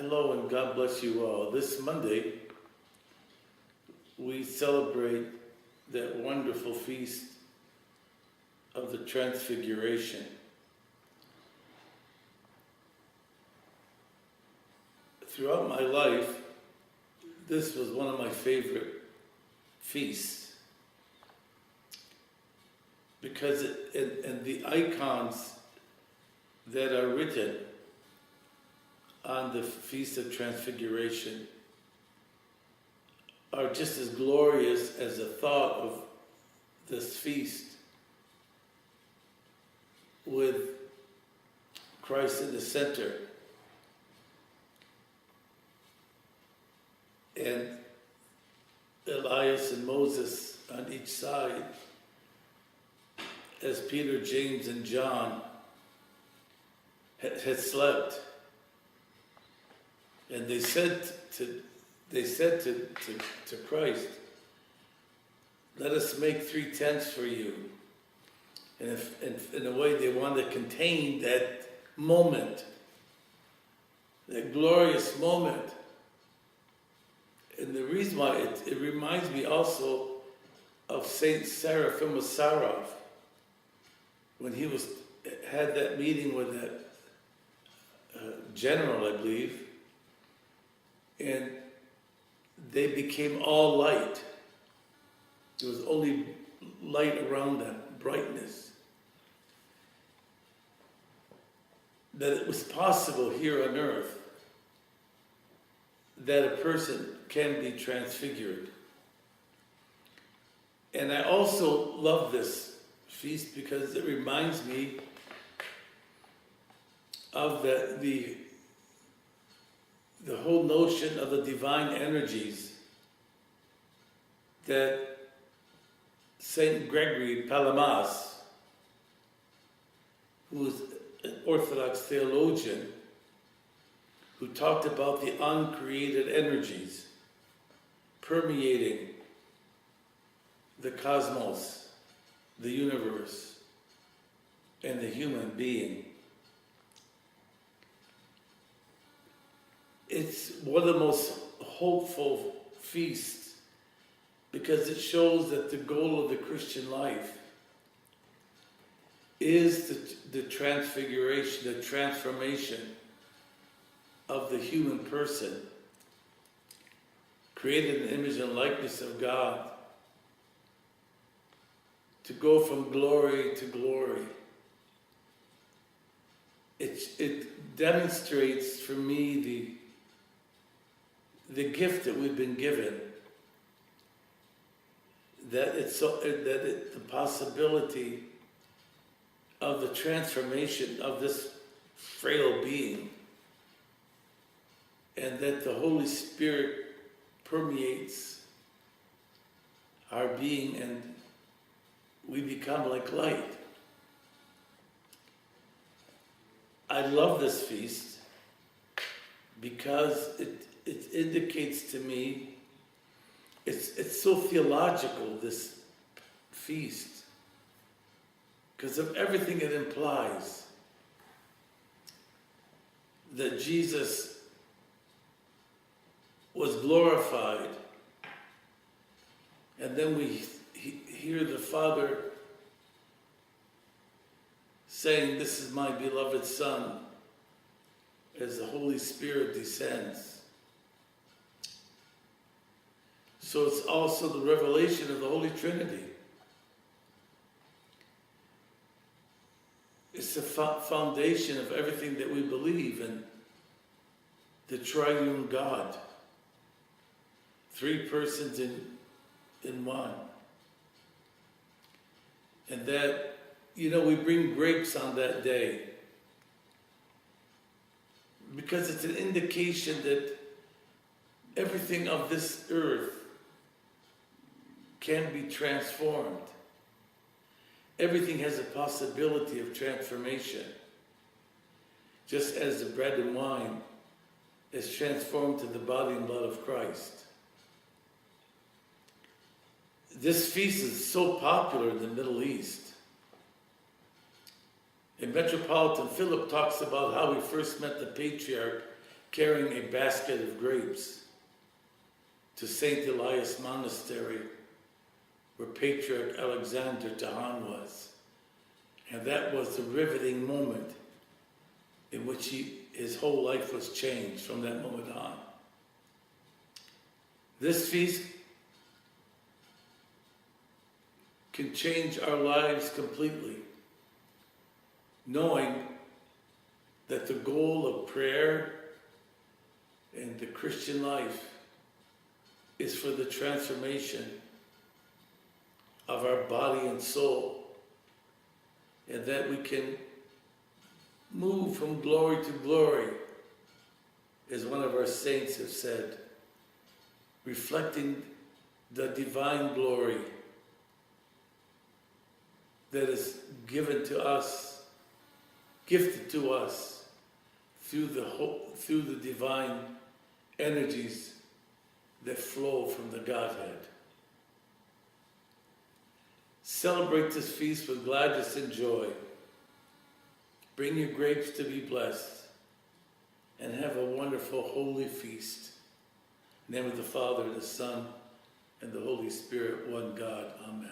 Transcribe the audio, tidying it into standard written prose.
Hello and God bless you all. This Monday, we celebrate that wonderful feast of the Transfiguration. Throughout my life, this was one of my favorite feasts because and the icons that are written on the Feast of Transfiguration are just as glorious as the thought of this feast with Christ in the center and Elias and Moses on each side as Peter, James, and John had slept. And they said to Christ, "Let us make 3 tents for you." And in a way, they wanted to contain that moment, that glorious moment. And the reason why it reminds me also of Saint Seraphim of Sarov, when he had that meeting with that general, I believe. And they became all light. There was only light around them, brightness. That it was possible here on earth that a person can be transfigured. And I also love this feast because it reminds me of the whole notion of the divine energies that Saint Gregory Palamas, who was an Orthodox theologian, who talked about the uncreated energies permeating the cosmos, the universe, and the human being. It's one of the most hopeful feasts because it shows that the goal of the Christian life is the transfiguration, the transformation of the human person, created in the image and likeness of God, to go from glory to glory. It demonstrates for me the gift that we've been given, the possibility of the transformation of this frail being, and that the Holy Spirit permeates our being and we become like light. I love this feast because it indicates to me, it's so theological, this feast, because of everything it implies. That Jesus was glorified, and then we hear the Father saying, "This is my beloved Son," as the Holy Spirit descends. So it's also the revelation of the Holy Trinity. It's the foundation of everything that we believe in, the triune God. 3 persons in one. And that, we bring grapes on that day because it's an indication that everything of this earth can be transformed. Everything has a possibility of transformation. Just as the bread and wine is transformed to the body and blood of Christ. This feast is so popular in the Middle East. And Metropolitan Philip talks about how he first met the patriarch carrying a basket of grapes to St. Elias Monastery, where Patriarch Alexander Tahan was. And that was the riveting moment in which his whole life was changed from that moment on. This feast can change our lives completely, knowing that the goal of prayer and the Christian life is for the transformation of our body and soul, and that we can move from glory to glory, as one of our saints have said, reflecting the divine glory that is given to us, gifted to us through the divine energies that flow from the Godhead. Celebrate this feast with gladness and joy. Bring your grapes to be blessed, and have a wonderful holy feast. In the name of the Father, and the Son, and the Holy Spirit, one God. Amen.